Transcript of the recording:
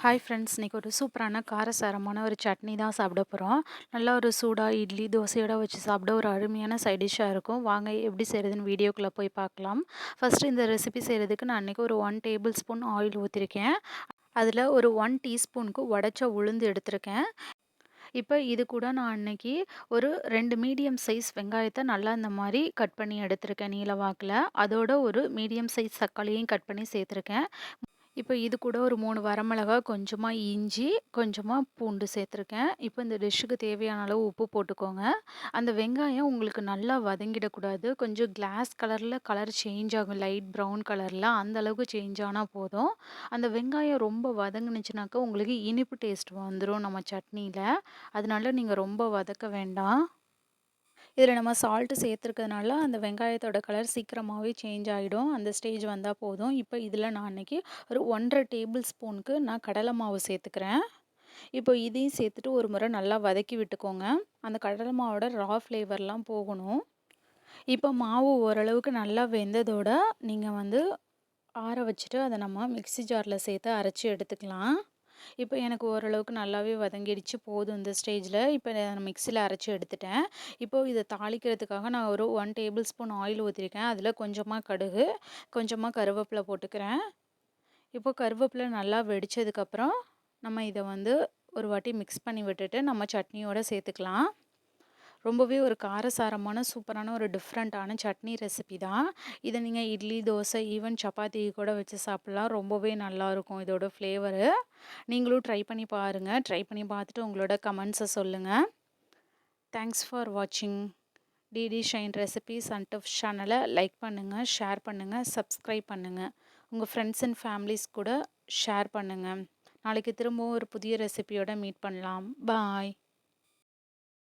Hi friends, இன்னைக்கு ஒரு சூப்பரான காரசாரமான ஒரு சட்னி தான் சாப்பிட போகிறோம். நல்லா ஒரு சூடாக இட்லி தோசையோட வச்சு சாப்பிட ஒரு அருமையான சைட் டிஷ்ஷாக இருக்கும். வாங்க எப்படி செய்கிறதுன்னு வீடியோக்குள்ளே போய் பார்க்கலாம். ஃபஸ்ட்டு இந்த ரெசிபி செய்கிறதுக்கு நான் இன்றைக்கி ஒரு 1 டேபிள் ஸ்பூன் ஆயில் ஊற்றிருக்கேன். அதில் ஒரு 1 டீஸ்பூனுக்கு உடச்ச உளுந்து எடுத்திருக்கேன். இப்போ இது கூட நான் அன்னைக்கு ஒரு 2 மீடியம் சைஸ் வெங்காயத்தை நல்லா இந்த மாதிரி கட் பண்ணி எடுத்திருக்கேன் நீல வாக்கில். அதோட ஒரு மீடியம் சைஸ் தக்காளியும் கட் பண்ணி சேர்த்துருக்கேன். இப்போ இது கூட ஒரு 3 வரமிளகா, கொஞ்சமா இஞ்சி, கொஞ்சமா பூண்டு சேர்த்துருக்கேன். இப்போ இந்த டிஷ்ஷுக்கு தேவையான அளவு உப்பு போட்டுக்கோங்க. அந்த வெங்காயம் உங்களுக்கு நல்லா வதங்கிடக்கூடாது. கொஞ்சம் கிளாஸ் கலரில் கலர் சேஞ்ச் ஆகும். லைட் ப்ரவுன் கலரில் அந்த அளவுக்கு சேஞ்ச் ஆனால் போதும். அந்த வெங்காயம் ரொம்ப வதங்குனுச்சுனாக்கா உங்களுக்கு இனிப்பு டேஸ்ட் வந்துடும் நம்ம சட்னியில். அதனால நீங்கள் ரொம்ப வதக்க வேண்டாம். இதில் நம்ம சால்ட்டு சேர்த்துருக்கிறதுனால அந்த வெங்காயத்தோட கலர் சீக்கிரமாகவே சேஞ்ச் ஆகிடும். அந்த ஸ்டேஜ் வந்தால் போதும். இப்போ இதில் நான் அன்றைக்கி ஒரு 1½ டேபிள் ஸ்பூனுக்கு நான் கடலை மாவு சேர்த்துக்கிறேன். இப்போ இதையும் சேர்த்துட்டு ஒரு முறை நல்லா வதக்கி விட்டுக்கோங்க. அந்த கடலை மாவோட ரா ஃப்ளேவர்லாம் போகணும். இப்போ மாவு ஓரளவுக்கு நல்லா வெந்ததோட நீங்கள் ஆற வச்சுட்டு அதை நம்ம மிக்ஸி ஜாரில் சேர்த்து அரைச்சி எடுத்துக்கலாம். இப்போ எனக்கு ஓரளவுக்கு நல்லாவே வதங்கிடுச்சு போதும் இந்த ஸ்டேஜில். இப்போ நான் மிக்ஸியில் அரைச்சி எடுத்துட்டேன். இப்போது இதை தாளிக்கிறதுக்காக நான் ஒரு 1 டேபிள் ஸ்பூன் ஆயில் ஊற்றிருக்கேன். அதில் கொஞ்சமாக கடுகு, கொஞ்சமாக கருவேப்பிலை போட்டுக்கிறேன். இப்போ கருவேப்பிலை நல்லா வெடித்ததுக்கப்புறம் நம்ம இதை ஒரு வாட்டி மிக்ஸ் பண்ணி விட்டுட்டு நம்ம சட்னியோடு சேர்த்துக்கலாம். ரொம்பவே ஒரு காரசாரமான சூப்பரான ஒரு டிஃப்ரெண்ட்டான சட்னி ரெசிபி தான். இதை நீங்கள் இட்லி, தோசை, ஈவன் சப்பாத்தி கூட வச்சு சாப்பிட்லாம். ரொம்பவே நல்லாயிருக்கும் இதோட ஃப்ளேவரு. நீங்களும் ட்ரை பண்ணி பாருங்கள். ட்ரை பண்ணி பார்த்துட்டு உங்களோட கமெண்ட்ஸை சொல்லுங்கள். தேங்க்ஸ் ஃபார் வாட்சிங். DD shine recipes and tips சேனலை லைக் பண்ணுங்கள், ஷேர் பண்ணுங்கள், சப்ஸ்கிரைப் பண்ணுங்கள். உங்கள் ஃப்ரெண்ட்ஸ் அண்ட் ஃபேமிலிஸ் கூட ஷேர் பண்ணுங்கள். நாளைக்கு திரும்பவும் ஒரு புதிய ரெசிபியோட மீட் பண்ணலாம். பாய்.